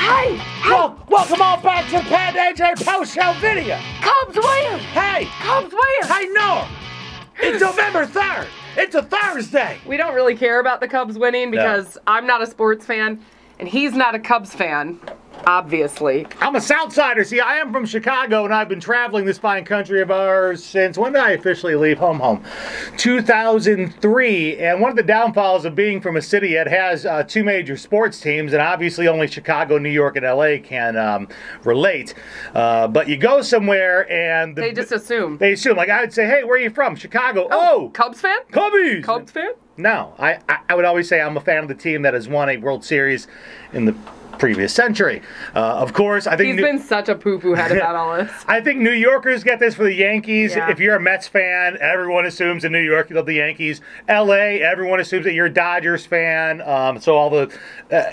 Hey! Welcome all back to Pat and AJ Post Show Video. Cubs win! Hey! Cubs win! Hey, Norm! It's November 3rd. It's a Thursday. We don't really care about the Cubs winning because I'm not a sports fan, and he's not a Cubs fan, obviously. I'm a Southsider. See, I am from Chicago, and I've been traveling this fine country of ours since, when did I officially leave home? 2003. And one of the downfalls of being from a city that has two major sports teams, and obviously only Chicago, New York, and LA can relate. But you go somewhere and... They just assume. They assume. Like, I would say, hey, where are you from? Chicago. Oh! Cubs fan? Cubbies! Cubs fan? No. I would always say I'm a fan of the team that has won a World Series in the previous century. Of course, I think he's been such a poo-poo head about all this. I think New Yorkers get this for the Yankees. Yeah. If you're a Mets fan, everyone assumes in New York you love the Yankees. LA, everyone assumes that you're a Dodgers fan. So all the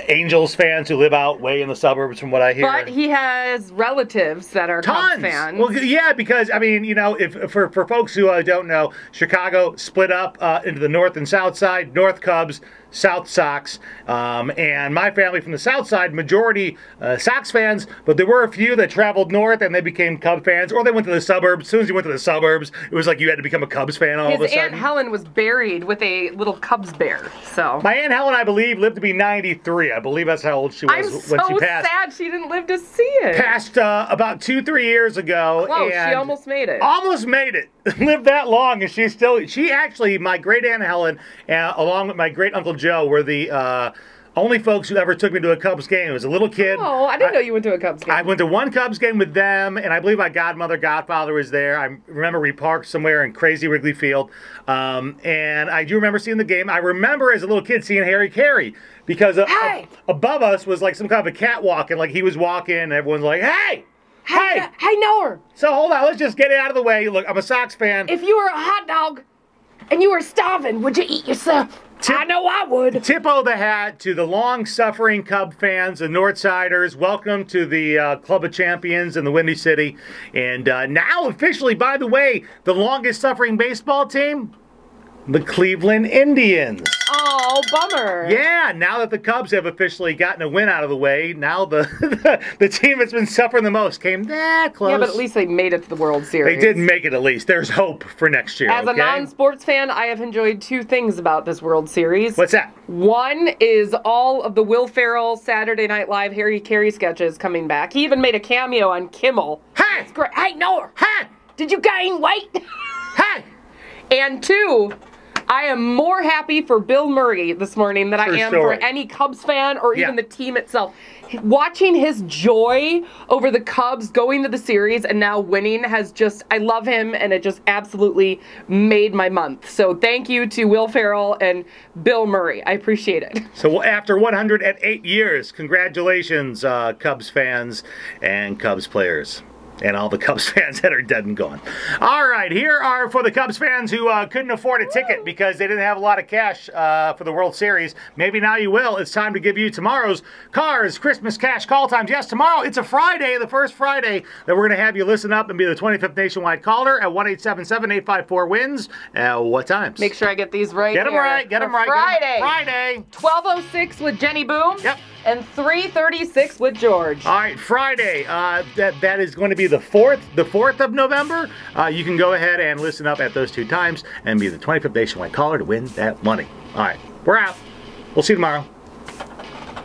Angels fans who live out way in the suburbs, from what I hear. But he has relatives that are Cubs fans. Well, yeah, because I mean, you know, if for folks who don't know, Chicago split up into the North and South side. North Cubs, South Sox, and my family from the South side, majority Sox fans, but there were a few that traveled north and they became Cub fans, or they went to the suburbs. As soon as you went to the suburbs, it was like you had to become a Cubs fan all of a sudden. His Aunt Helen was buried with a little Cubs bear, so. My Aunt Helen, I believe, lived to be 93. I believe that's how old she was when she passed. I'm so sad she didn't live to see it. Passed about 2-3 years ago. Close, and she almost made it. Almost made it. Lived that long, and she actually, my great Aunt Helen, along with my great Uncle Joe, were the only folks who ever took me to a Cubs game. I was a little kid. Oh, I didn't know you went to a Cubs game. I went to one Cubs game with them, and I believe my godfather was there. I remember we parked somewhere in crazy Wrigley Field, and I do remember seeing the game. I remember as a little kid seeing Harry Carey, because above us was like some kind of a catwalk, and like he was walking, and everyone's like, hey! Hey! Hey, Noah! So hold on, let's just get it out of the way. Look, I'm a Sox fan. If you were a hot dog and you were starving, would you eat yourself? I know I would. Tip of the hat to the long-suffering Cub fans, the Northsiders. Welcome to the Club of Champions in the Windy City. And now officially, by the way, the longest-suffering baseball team, the Cleveland Indians. Oh, bummer. Yeah, now that the Cubs have officially gotten a win out of the way, now the team that's been suffering the most came that close. Yeah, but at least they made it to the World Series. They did make it at least. There's hope for next year, As a non-sports fan, I have enjoyed two things about this World Series. What's that? One is all of the Will Ferrell Saturday Night Live Harry Carey sketches coming back. He even made a cameo on Kimmel. Hey! It's great. Hey, Noah! Hey! Did you gain weight? Hey! And two, I am more happy for Bill Murray this morning than I am for any Cubs fan or even the team itself. Watching his joy over the Cubs going to the series and now winning has just, I love him, and it just absolutely made my month. So thank you to Will Ferrell and Bill Murray. I appreciate it. So after 108 years, congratulations, Cubs fans and Cubs players. And all the Cubs fans that are dead and gone. All right, here are for the Cubs fans who couldn't afford a ticket because they didn't have a lot of cash for the World Series. Maybe now you will. It's time to give you tomorrow's Cars Christmas Cash Call Times. Yes, tomorrow, it's a Friday, the first Friday, that we're going to have you listen up and be the 25th nationwide caller at 1-877-854-WINS. What times? Make sure I get these right. Get them right. Get them right. Friday. 12:06 with Jenny Boom. Yep. And 3:36 with George. All right, Friday. That is going to be the 4th of November. You can go ahead and listen up at those two times and be the 25th nationwide caller to win that money. All right, we're out. We'll see you tomorrow.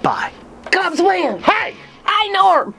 Bye. Cubs win. Hey! I know her.